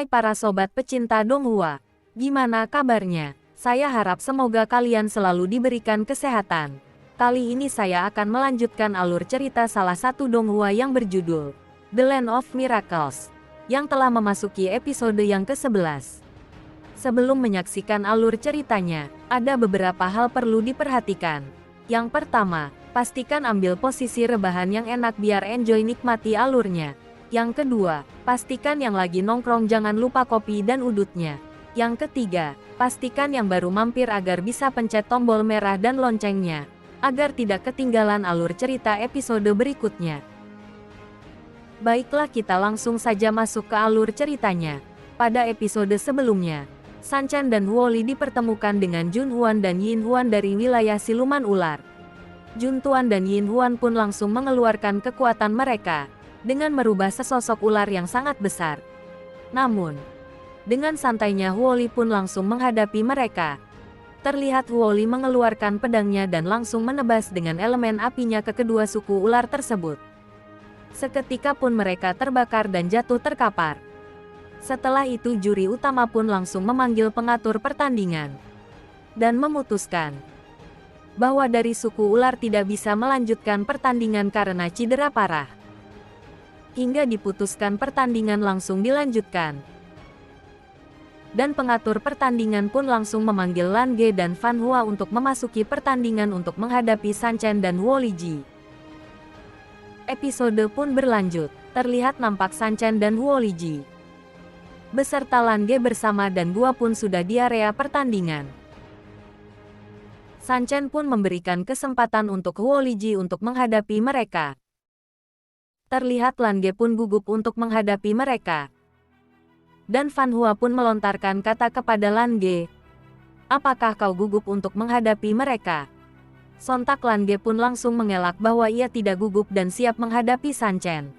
Hai para sobat pecinta Donghua, gimana kabarnya? Saya harap semoga kalian selalu diberikan kesehatan. Kali ini saya akan melanjutkan alur cerita salah satu Donghua yang berjudul The Land of Miracles, yang telah memasuki episode yang ke-11. Sebelum menyaksikan alur ceritanya, ada beberapa hal perlu diperhatikan. Yang pertama, pastikan ambil posisi rebahan yang enak biar enjoy nikmati alurnya. Yang kedua, pastikan yang lagi nongkrong jangan lupa kopi dan udutnya. Yang ketiga, pastikan yang baru mampir agar bisa pencet tombol merah dan loncengnya, agar tidak ketinggalan alur cerita episode berikutnya. Baiklah, kita langsung saja masuk ke alur ceritanya. Pada episode sebelumnya, San Chen dan Huoli dipertemukan dengan Jun Huan dan Yin Huan dari wilayah siluman ular. Jun Tuan dan Yin Huan pun langsung mengeluarkan kekuatan mereka dengan merubah sesosok ular yang sangat besar. Namun, dengan santainya Huoli pun langsung menghadapi mereka. Terlihat Huoli mengeluarkan pedangnya dan langsung menebas dengan elemen apinya ke kedua suku ular tersebut. Seketika pun mereka terbakar dan jatuh terkapar. Setelah itu juri utama pun langsung memanggil pengatur pertandingan dan memutuskan bahwa dari suku ular tidak bisa melanjutkan pertandingan karena cedera parah. Hingga diputuskan pertandingan langsung dilanjutkan. Dan pengatur pertandingan pun langsung memanggil Lan Ge dan Fan Hua untuk memasuki pertandingan untuk menghadapi San Chen dan Huoli Ji. Episode pun berlanjut, terlihat nampak San Chen dan Huoli Ji beserta Lan Ge bersama dan Gua pun sudah di area pertandingan. San Chen pun memberikan kesempatan untuk Huoli Ji untuk menghadapi mereka. Terlihat Lan Ge pun gugup untuk menghadapi mereka. Dan Fan Hua pun melontarkan kata kepada Lan Ge, "Apakah kau gugup untuk menghadapi mereka?" Sontak Lan Ge pun langsung mengelak bahwa ia tidak gugup dan siap menghadapi San Chen.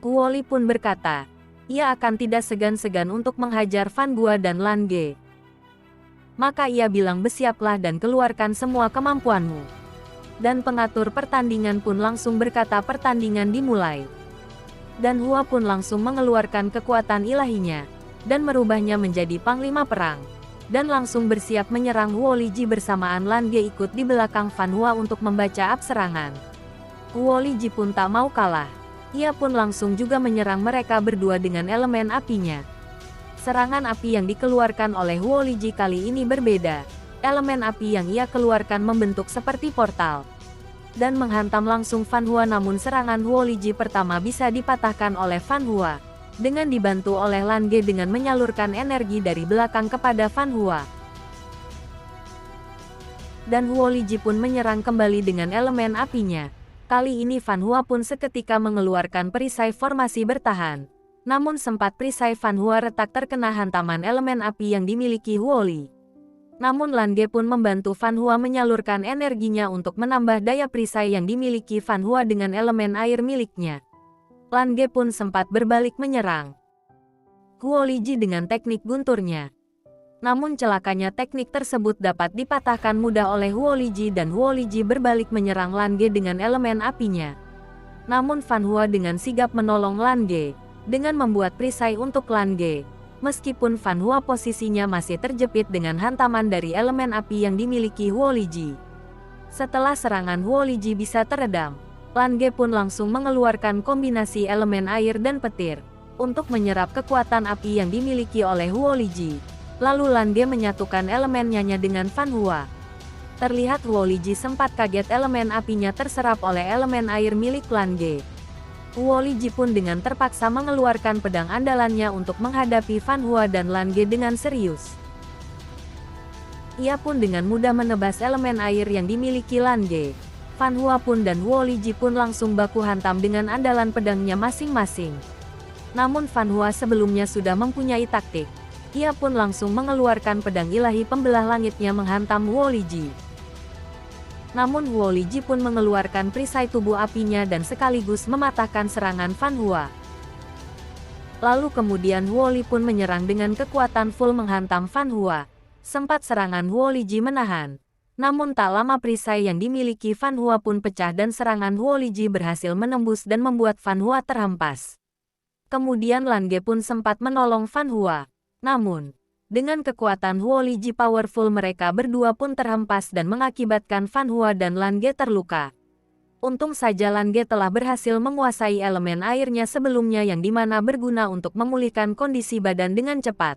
Huoli pun berkata, ia akan tidak segan-segan untuk menghajar Fan Hua dan Lan Ge. Maka ia bilang bersiaplah dan keluarkan semua kemampuanmu. Dan pengatur pertandingan pun langsung berkata pertandingan dimulai. Dan Hua pun langsung mengeluarkan kekuatan ilahinya, dan merubahnya menjadi panglima perang. Dan langsung bersiap menyerang Huoli Ji bersamaan Lan Ge ikut di belakang Fan Hua untuk membaca serangan. Huoli Ji pun tak mau kalah. Ia pun langsung juga menyerang mereka berdua dengan elemen apinya. Serangan api yang dikeluarkan oleh Huoli Ji kali ini berbeda. Elemen api yang ia keluarkan membentuk seperti portal dan menghantam langsung Fan Hua, namun serangan Huoli Ji pertama bisa dipatahkan oleh Fan Hua dengan dibantu oleh Lan Ge dengan menyalurkan energi dari belakang kepada Fan Hua. Dan Huoli Ji pun menyerang kembali dengan elemen apinya. Kali ini Fan Hua pun seketika mengeluarkan perisai formasi bertahan. Namun sempat perisai Fan Hua retak terkena hantaman elemen api yang dimiliki Huoli. Namun Lan Ge pun membantu Fan Hua menyalurkan energinya untuk menambah daya perisai yang dimiliki Fan Hua dengan elemen air miliknya. Lan Ge pun sempat berbalik menyerang Huoli Ji dengan teknik gunturnya. Namun celakanya teknik tersebut dapat dipatahkan mudah oleh Huoli Ji dan Huoli Ji berbalik menyerang Lan Ge dengan elemen apinya. Namun Fan Hua dengan sigap menolong Lan Ge dengan membuat perisai untuk Lan Ge. Meskipun Fan Hua posisinya masih terjepit dengan hantaman dari elemen api yang dimiliki Huoli Ji. Setelah serangan Huoli Ji bisa teredam, Lan Ge pun langsung mengeluarkan kombinasi elemen air dan petir untuk menyerap kekuatan api yang dimiliki oleh Huoli Ji. Lalu Lan Ge menyatukan elemennya dengan Fan Hua. Terlihat Huoli Ji sempat kaget elemen apinya terserap oleh elemen air milik Lan Ge. Huoli Ji pun dengan terpaksa mengeluarkan pedang andalannya untuk menghadapi Fan Hua dan Lan Ge dengan serius. Ia pun dengan mudah menebas elemen air yang dimiliki Lan Ge. Fan Hua pun dan Huoli Ji pun langsung baku hantam dengan andalan pedangnya masing-masing. Namun Fan Hua sebelumnya sudah mempunyai taktik. Ia pun langsung mengeluarkan pedang ilahi pembelah langitnya menghantam Huoli Ji. Namun Huoli Ji pun mengeluarkan perisai tubuh apinya dan sekaligus mematahkan serangan Fan Hua. Lalu kemudian Huoli pun menyerang dengan kekuatan full menghantam Fan Hua. Sempat serangan Huoli Ji menahan. Namun tak lama perisai yang dimiliki Fan Hua pun pecah dan serangan Huoli Ji berhasil menembus dan membuat Fan Hua terhempas. Kemudian Lan Ge pun sempat menolong Fan Hua. Namun, dengan kekuatan Huo Liji powerful mereka berdua pun terhempas dan mengakibatkan Fan Hua dan Lan Ge terluka. Untung saja Lan Ge telah berhasil menguasai elemen airnya sebelumnya yang dimana berguna untuk memulihkan kondisi badan dengan cepat.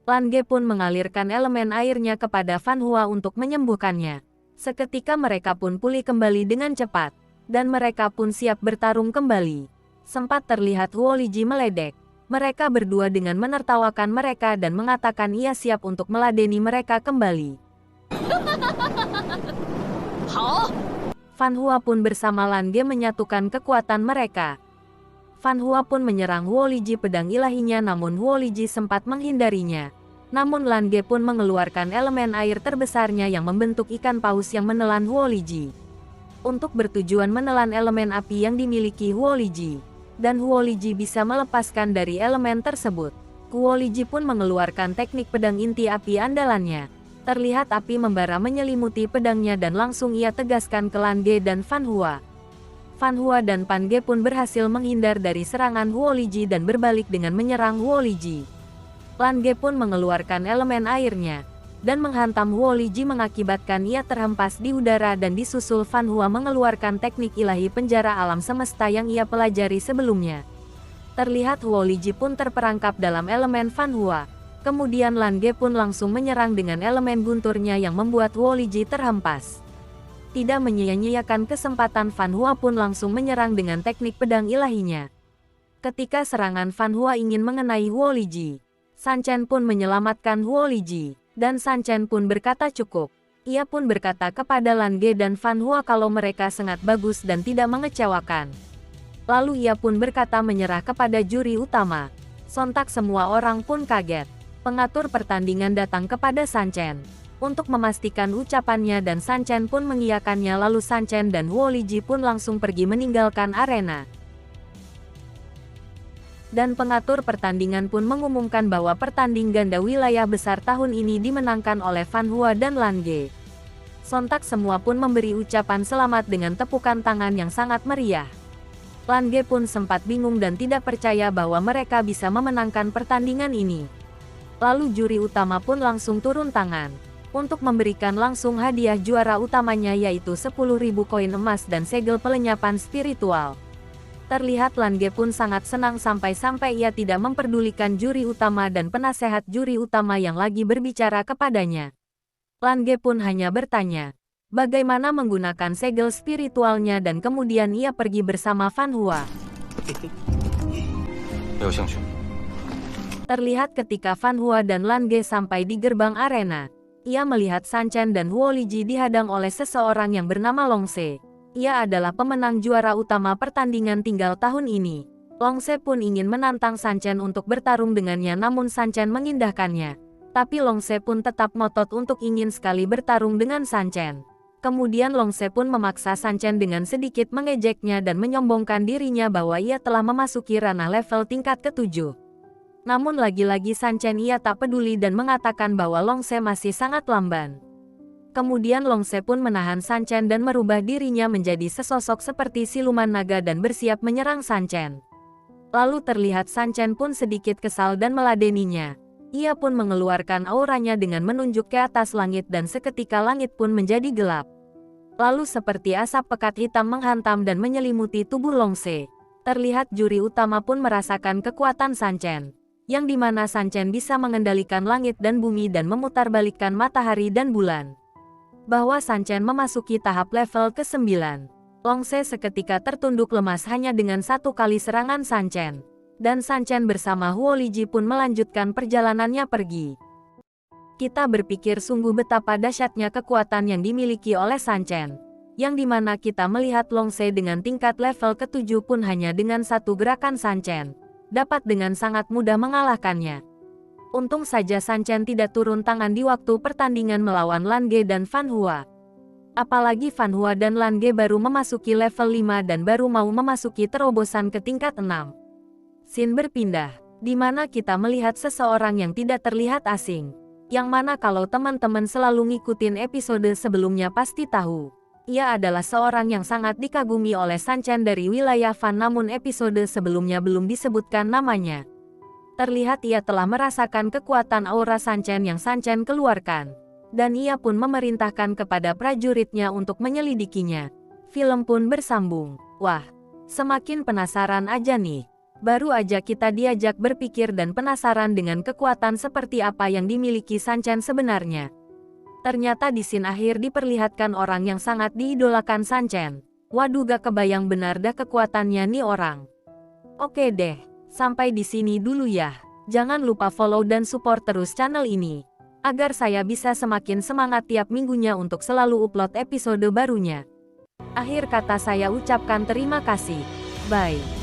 Lan Ge pun mengalirkan elemen airnya kepada Fan Hua untuk menyembuhkannya. Seketika mereka pun pulih kembali dengan cepat, dan mereka pun siap bertarung kembali. Sempat terlihat Huo Liji meledek. Mereka berdua dengan menertawakan mereka dan mengatakan ia siap untuk meladeni mereka kembali. Fan Hua pun bersama Lan Ge menyatukan kekuatan mereka. Fan Hua pun menyerang Huo Liji pedang ilahinya namun Huo Liji sempat menghindarinya. Namun Lan Ge pun mengeluarkan elemen air terbesarnya yang membentuk ikan paus yang menelan Huo Liji. Untuk bertujuan menelan elemen api yang dimiliki Huo Liji. Dan Huo Liji bisa melepaskan dari elemen tersebut. Huo Liji pun mengeluarkan teknik pedang inti api andalannya. Terlihat api membara menyelimuti pedangnya dan langsung ia tegaskan ke Lan Ge dan Fan Hua. Fan Hua dan Pan Ge pun berhasil menghindar dari serangan Huo Liji dan berbalik dengan menyerang Huo Liji. Lan Ge pun mengeluarkan elemen airnya dan menghantam Huo Liji mengakibatkan ia terhempas di udara dan disusul Fan Hua mengeluarkan teknik ilahi penjara alam semesta yang ia pelajari sebelumnya. Terlihat Huo Liji pun terperangkap dalam elemen Fan Hua. Kemudian Lan Ge pun langsung menyerang dengan elemen gunturnya yang membuat Huo Liji terhempas. Tidak menyia-nyiakan kesempatan Fan Hua pun langsung menyerang dengan teknik pedang ilahinya. Ketika serangan Fan Hua ingin mengenai Huo Liji, San Chen pun menyelamatkan Huo Liji. Dan San Chen pun berkata cukup. Ia pun berkata kepada Lan Ge dan Fan Hua kalau mereka sangat bagus dan tidak mengecewakan. Lalu ia pun berkata menyerah kepada juri utama. Sontak semua orang pun kaget. Pengatur pertandingan datang kepada San Chen untuk memastikan ucapannya dan San Chen pun mengiyakannya lalu San Chen dan Huo Liji pun langsung pergi meninggalkan arena. Dan pengatur pertandingan pun mengumumkan bahwa pertanding ganda wilayah besar tahun ini dimenangkan oleh Fan Hua dan Lan Ge. Sontak semua pun memberi ucapan selamat dengan tepukan tangan yang sangat meriah. Lan Ge pun sempat bingung dan tidak percaya bahwa mereka bisa memenangkan pertandingan ini. Lalu juri utama pun langsung turun tangan untuk memberikan langsung hadiah juara utamanya yaitu 10.000 koin emas dan segel pelenyapan spiritual. Terlihat Lan Ge pun sangat senang sampai-sampai ia tidak memperdulikan juri utama dan penasehat juri utama yang lagi berbicara kepadanya. Lan Ge pun hanya bertanya, bagaimana menggunakan segel spiritualnya dan kemudian ia pergi bersama Fan Hua. Terlihat ketika Fan Hua dan Lan Ge sampai di gerbang arena, ia melihat San Chen dan Huo Liji dihadang oleh seseorang yang bernama Long Se. Ia adalah pemenang juara utama pertandingan tinggal tahun ini. Long Se pun ingin menantang San Chen untuk bertarung dengannya namun San Chen mengindahkannya. Tapi Long Se pun tetap ngotot untuk ingin sekali bertarung dengan San Chen. Kemudian Long Se pun memaksa San Chen dengan sedikit mengejeknya dan menyombongkan dirinya bahwa ia telah memasuki ranah level tingkat ke-7. Namun lagi-lagi San Chen ia tak peduli dan mengatakan bahwa Long Se masih sangat lamban. Kemudian Long Se pun menahan San Chen dan merubah dirinya menjadi sesosok seperti siluman naga dan bersiap menyerang San Chen. Lalu terlihat San Chen pun sedikit kesal dan meladeninya. Ia pun mengeluarkan auranya dengan menunjuk ke atas langit dan seketika langit pun menjadi gelap. Lalu seperti asap pekat hitam menghantam dan menyelimuti tubuh Long Se. Terlihat juri utama pun merasakan kekuatan San Chen, yang dimana San Chen bisa mengendalikan langit dan bumi dan memutarbalikkan matahari dan bulan. Bahwa San Chen memasuki tahap level ke-9. Long Se seketika tertunduk lemas hanya dengan satu kali serangan San Chen. Dan San Chen bersama Huo Liji pun melanjutkan perjalanannya pergi. Kita berpikir sungguh betapa dahsyatnya kekuatan yang dimiliki oleh San Chen. Yang dimana kita melihat Long Se dengan tingkat level ke-7 pun hanya dengan satu gerakan San Chen dapat dengan sangat mudah mengalahkannya. Untung saja San Chen tidak turun tangan di waktu pertandingan melawan Lan Ge dan Fan Hua. Apalagi Fan Hua dan Lan Ge baru memasuki level 5 dan baru mau memasuki terobosan ke tingkat 6. Scene berpindah, di mana kita melihat seseorang yang tidak terlihat asing. Yang mana kalau teman-teman selalu ngikutin episode sebelumnya pasti tahu. Ia adalah seorang yang sangat dikagumi oleh Sanchen dari wilayah Fan, namun episode sebelumnya belum disebutkan namanya. Terlihat ia telah merasakan kekuatan aura Sanchen yang Sanchen keluarkan. Dan ia pun memerintahkan kepada prajuritnya untuk menyelidikinya. Film pun bersambung. Wah, semakin penasaran aja nih. Baru aja kita diajak berpikir dan penasaran dengan kekuatan seperti apa yang dimiliki Sanchen sebenarnya. Ternyata di scene akhir diperlihatkan orang yang sangat diidolakan Sanchen. Waduh, gak kebayang benar dah kekuatannya nih orang. Oke deh, sampai di sini dulu ya. Jangan lupa follow dan support terus channel ini, agar saya bisa semakin semangat tiap minggunya untuk selalu upload episode barunya. Akhir kata saya ucapkan terima kasih. Bye.